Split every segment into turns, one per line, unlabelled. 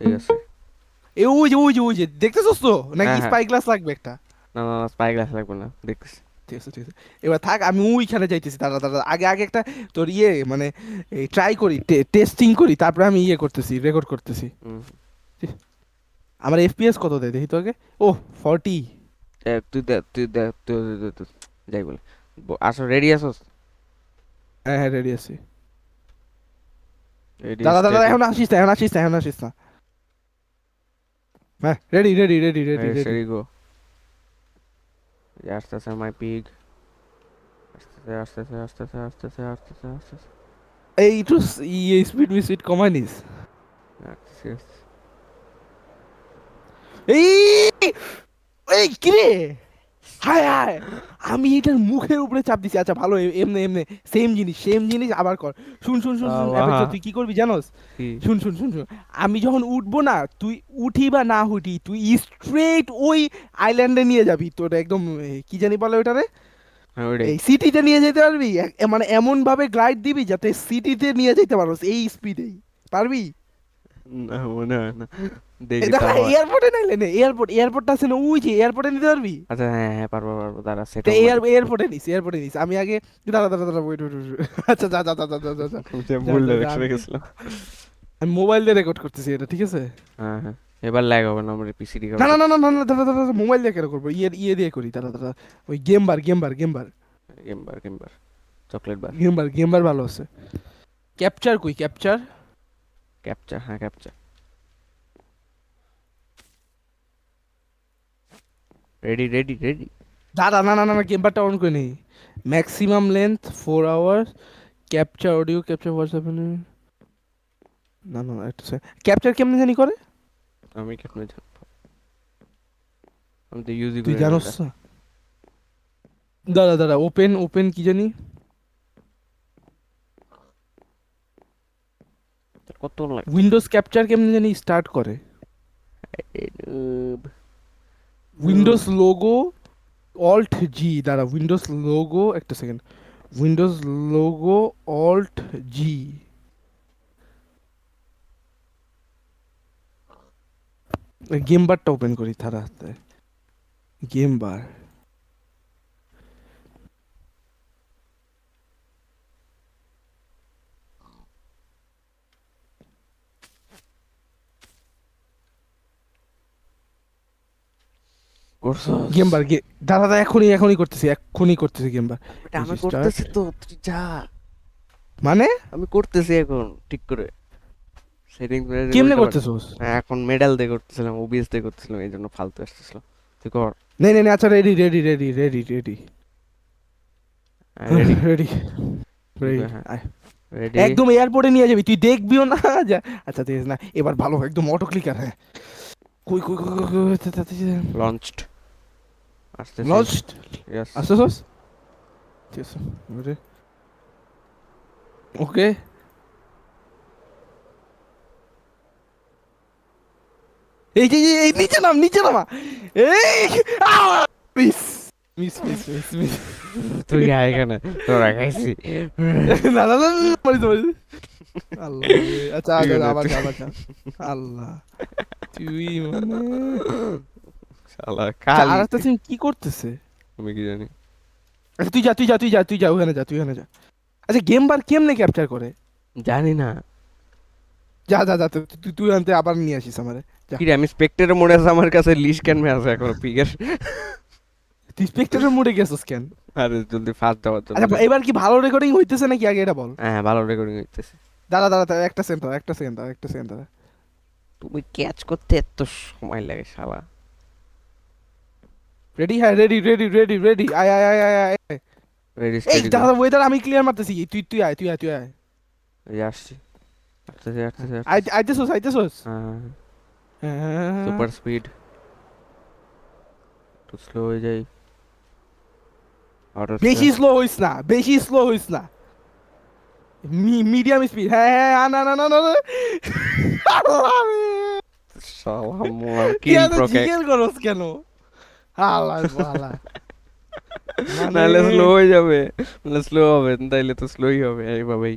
ঠিক আছে।
ওই যে দেখতেছস তো নাকি
হ্যাঁ হ্যাঁ,
স্পাই গ্লাস লাগবে একটা?
না না না, স্পাই গ্লাস লাগবে না, দেখতেছি।
ঠিক আছে ঠিক আছে, এবার থাক আমি ওইখানে যাইতেছি, দাঁড়া দাঁড়া আগে আগে একটা তোর মানে এই ট্রাই করি, টেস্টিং করি, তারপরে আমি করতেছি, রেকর্ড করতেছি।
হুম।
আমার এফপিএস কত দেয় দেখি তো আগে। ও 40।
তুই দে, যাই বলে, আসো, রেডি আসোস?
হ্যাঁ হ্যাঁ রেডি আছি।
রেডি
দাদা দাদা
স্টেডি।
এখন আসিস না, এখন আসিস না, এখন আসিস না। হ্যাঁ ready ready ready ready ready.
Ready go. আসতেছে মাই পিগ, আসতেছে আসতেছে আসতেছে আসতেছে আসতেছে আসতেছে
এই একটু স্পিড স্পিড কমাই নিস।
আসতেছে আসতেছে।
এই এই কিরে, হায় হায়, আমি এটার মুখের উপরে চাপ দিছি। আচ্ছা ভালো, এমনি এমনি সেম জিনিস সেম জিনিস আবার কর। শুন শুন শুন শুন
শালা,
অ্যাপেক্স, তুই কি করবি জানোস?
কি?
শুন শুন শুন শুন, আমি যখন উঠবো না, তুই উঠি বা না উঠি, তুই স্ট্রেট ওই আইল্যান্ডে নিয়ে যাবি, তোর একদম কি জানি বলে ওটারে,
হ্যাঁ ওইটাই।
এই সিটিতে নিয়ে যেতে পারবি। মানে এমন ভাবে গ্লাইড দিবি যাতে সিটিতে নিয়ে যেতে পারো এই স্পিডেই। পারবি?
না মনে হয় না,
এ
দেখি তা
দেখা
হয়।
এয়ারপোর্টে নাইলে নে, এয়ারপোর্টটা আছে না ওই যে, এয়ারপোর্টে নিতে পারবি?
আচ্ছা হ্যাঁ হ্যাঁ, পারবো পারবো, দাঁড়া সেট
তো
অন মারি।
এয়ারপোর্টে নিস আমি আগে। দাঁড়া দাঁড়া দাঁড়া, ওয়েট ওয়েট ওয়েট। আচ্ছা যা যা যা যা যা যা যা যা
ভুল
যা যা,
ডাইরেকশনে গেছিলাম।
আমি মোবাইল দিয়ে রেকর্ড করতেছি এটা, ঠিক আছে?
হ্যাঁ হ্যাঁ, এবার ল্যাগ হবে না, আমার পিসি
না
রিকভার
না না
করতে।
না না না, দাঁড়া দাঁড়া দাঁড়া, মোবাইল দিয়ে কেন করবো? দিয়ে করি, দাঁড়া দাঁড়া। ওই গেম বার
গেম বার, চকলেট বার।
গেম বার ভালো আছে। ক্যাপচার কই ক্যাপচার?
ক্যাপচার, হ্যাঁ ক্যাপচার। Ready ready ready.
দাঁড়া না না না না, গেম বারটা অন করে নেই। Maximum length 4 hours, capture audio, capture WhatsApp. না না একটা ক্যাপচার কেমনে জানি করে?
আমি কেমনে জানবো, আমি তো ইউজই
তুই
করি না
জানোস
এটা।
না? দাঁড়া দাঁড়া, ওপেন ওপেন কি জানি।
তার কত লাগবে?
উইন্ডোজ ক্যাপচার কেমনে জানি স্টার্ট করে।
এ noob, noob.
Windows logo alt G, দাঁড়া উইন্ডোজ লোগো একটা second, Windows logo alt G. Game বারটা ওপেন করি তারা, গেম বার।
করছস?
গেম বার দাঁড়া দাঁড়া, এখনই করতেছি গেম বার।
এটা
এই
আমি
স্টার্ট
করতেছি তো, তুই যা।
মানে
আমি করতেছি এখন ঠিক করে, সেটিংস ম্যানেজে
কেমনে
উল্টা পাল্টা।
করতেছোস?
এখন মেডাল দিয়ে করতেছিলাম, ওবিএস দিয়ে করতেছিলাম, এই জন্য ফালতু আসতেছিল। তুই কর।
নেই নেই নেই, আচ্ছা ready ready ready ready ready
ready.
Ready
তুই
রেডি।
কর, হ্যাঁ। রেডি।
একদম এয়ারপোর্টে নিয়ে যাবি, তুই দেখবিও না যা। আচ্ছা ঠিক আছে, না এবার ভালো, একদম অটো ক্লিকার, হ্যাঁ। কই কই কই
লঞ্চড। আসতেছে।
লঞ্চড।
ইয়েস।
আসতেছস? ঠিক আছে, ওকে। এই যে এই নিচে নাম, নিচে নামা। এই miss miss miss miss miss.
তুই আয় এখানে, তোরা খাইছি।
না না না না, মারিস মারিস। আল্লাহ রে, আচ্ছা আচ্ছা
এখানে
আবার যা আবার যা। আল্লাহ, তুই মানে,
শালা
আচ্ছা আর
কালি।
একটা সিন কি করতেছে?
আমি কি জানি।
আচ্ছা তুই যা ওখানে যা। আচ্ছা গেম বার কেমনে ক্যাপচার করে?
জানি না।
যা তুই আনতে আবার নিয়ে আসিস আমারে, যা।
কি রে, আমি স্পেক্টের মনে আছে, আমার কাছে লিস্ট ক্যান আছে এখন পিকের।
তুই স্পেক্টারের মোডে গেছিস কেন?
আরে জলদি ফাস্ট যাওয়ার জন্য
আচ্ছা
রে।
এবার কি ভালো রেকর্ডিং হইতেছে নাকি আগে এটা বল।
হ্যাঁ ভালো রেকর্ডিং হইতেছে।
দাঁড়া দাঁড়া দাঁড়া, একটা সেকেন্ড দাঁড়া।
তুমি ক্যাচ করতে এত সময় লাগে শালা।
রেডি, হ্যাঁ রেডি রেডি রেডি রেডি, আয় আয় আয় আয় আয় আয়।
রেডি
এই
স্টেডি গো।
দাঁড়া, ওয়েদার আমি ক্লিয়ার মারতেছি, তুই আয়।
এই আসছি, আসতেছে আসতেছে
আয়
আসতেছে।
আইতেছস।
হ্যাঁ,
হ্যাঁ,
সুপার স্পিড, একটু স্লো হয়ে যাই। অটো
বেশি স্লো হইস না। মিডিয়াম স্পিড, হ্যাঁ হ্যাঁ, না না না না না। আল্লাহ রে।
শালা মোর
তুই
কিল
এত
প্রকেট।
জিগের করস কেন? আল্লাহ বালা, মানে
নাহলে স্লো হয়ে যাবে, নাহলে স্লো হবে, তাইলে তো স্লোই হবে এইভাবেই।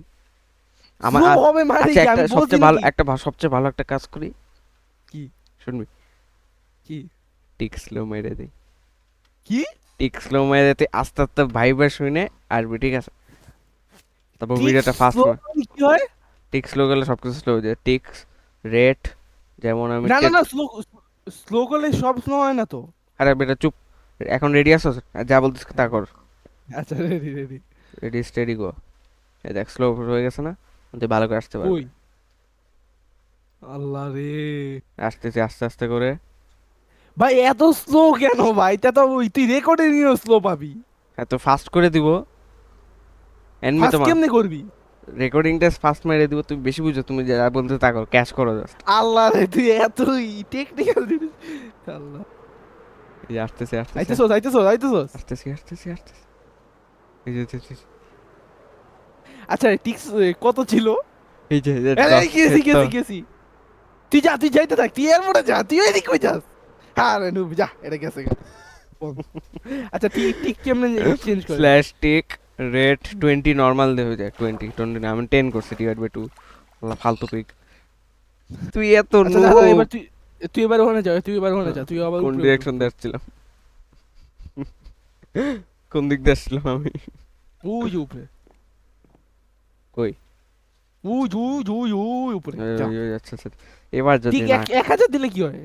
আমার
স্লো হবে মানে
আচ্ছা,
কি
একটা
আমি বলছি
সবচেয়ে ভালো
নাকি?
একটা সবচেয়ে ভালো একটা কাজ করি।
কি
শুনবি?
কি
টিক স্লো মেরে দিই।
কি
টিক স্লো মেরে তুই আস্তে আস্তে ভাইবার শুনে আসবি, ঠিক আছে? তারপর
ঠিক
ভিডিওটা ফাস্ট
স্লো কি হয়?
টিক স্লো গেলে সবকিছু স্লো হয়ে যায়। টিক্স রেট, যেমন আমি
না না না, স্লো স্লো করলে সব স্লো হয় না তো।
আরে বেটা চুপ, এখন রেডি আছো? যা বলতিস তা কর।
আচ্ছা, ready ready.
Ready steady go. এই দেখ স্লো হয়ে গেছে না? তুই ভালো করে আসতে
কই?
পারবি।
আল্লাহ রে।
আসতেছি আস্তে আস্তে করে।
ভাই এত স্লো কেন ভাই? তা তো তুই রেকর্ডে নিয়েও স্লো পাবি।
এত ফাস্ট করে দিব এমনি
ফার্স্ট
তোমার
কেমনে করবি?
রেকর্ডিংটা ফাস্ট মেরে দিব। তুমি বেশি বুঝো, তুমি যা বলতে তা করো, ক্যাশ করো জাস্ট।
আল্লাহ রে, তুই এত টেকনিক্যাল জিনিস। আল্লাহ।
এই যে আসতেছে আসতেছে
আইতেছস আইতেছস আইতেছস।
আসতেছি আসতেছি আসতেছি। এই যে
আচ্ছা, টিক্স কত ছিল?
এই যে এই যে
এই
10
গেছি
তো।
গেছি গেছি। তুই যা, তুই যাইতে থাক, তুই এয়ারপোর্টে যা, তুই এদিক কই যাস? আরে নুব যা, এটা গেছে গা। বল। আচ্ছা, টিক টিক কেমনে চেঞ্জ করে?
স্ল্যাশ টিক রেট 20 নরমাল দে হয়ে যায়। 20 না, আমি 10 করছি ডিভাইড বাই 2। আল্লাহ ফালতু পিক। তুই এত
আচ্ছা
নো।
দাঁড়া, এবার তুই তুই এবার ওখানে যা, তুই এবার ওখানে যা, তুই আবার
কোন
উপরে
ডিরেকশন দিয়ে আসছিলাম? কোন দিক দিয়ে আসছিলাম আমি?
ওই যে উপরে।
কই?
ওই যে, ওই যে, ওই যে, ওই উপরে যা।
আচ্ছা আচ্ছা। এবার যদি
ঠিক
না।
1000 দিলে কি হয়?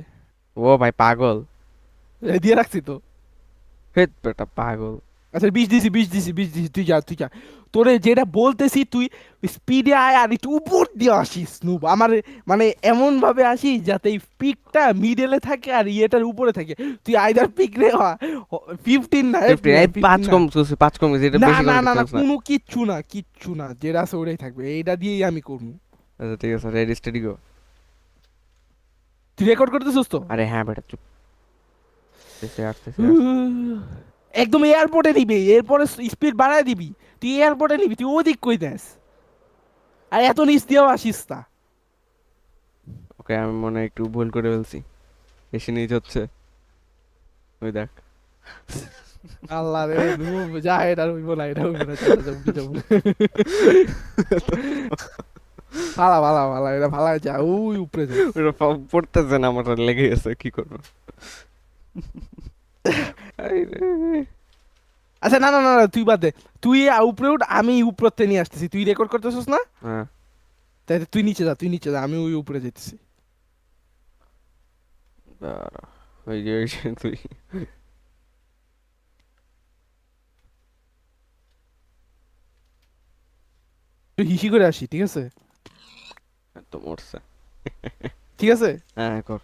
ও ভাই পাগল।
দিয়ে রাখছি তো।
হেট বেটা পাগল।
আচ্ছা, 20 দিছি, তুই যা তুই যা। তোরে যেটা বলতেছি তুই স্পিডে আয় আর একটু উপর দিয়ে আসিস নুব আমার। মানে এমন ভাবে আসিস যাতে এই পিকটা মিডলে থাকে আর ইয়েটার উপরে থাকে। তুই আইদার পিক রে 15 না,
50 এই 5
15 না।
কম করছি, 5 কম করছি, এটা
না
বেশি
না
কোনো
না না,
ডিফারেন্স না।
কোনো কিচ্ছু না, কিচ্ছু না, যেটা আছে ওটাই থাকবে, এইটা দিয়েই আমি করবো।
আচ্ছা ঠিক আছে, রেডি স্টেডি গো।
তুই রেকর্ড করতেছিস তো?
আরে হ্যাঁ বেটা চুপ। আসতেছে আসতেছে
একদম এয়ারপোর্টে নিবি, এরপরে স্পিড বাড়ায় দিবি। তুই এয়ারপোর্টে নিবি, তুই ওদিক কই দেস? আর এত নিচ দিয়েও আসিস না।
ওকে, আমি মনে হয় একটু ভুল করে ফেলছি। বেশি নিজ হচ্ছে। ওই দেখ।
আল্লাহ রে, যা, এটা হইব না, এটা হইব না, যা যা, উঠে যাবো। ভালা ভালা ভালা, এটা ভালা, যা ওই উপরে যা।
ওটা পড়তেছে না, আমার লেগে গেছে, কি করবো? এই রে।
আচ্ছা, না না না না, তুই বাদ দে। তুই উপরে উঠ, আমি উপরতে নিয়ে আসতেছি। তুই রেকর্ড করতেছিস না?
হ্যাঁ
তাই তুই নিচে যা, তুই নিচে যা, আমি ওই উপরে যেতেছি।
দাঁড়া। ওই যে তুই।
তুই হিসি করে আসি, ঠিক আছে?
তো মরছে।
ঠিক আছে।
হ্যাঁ কর।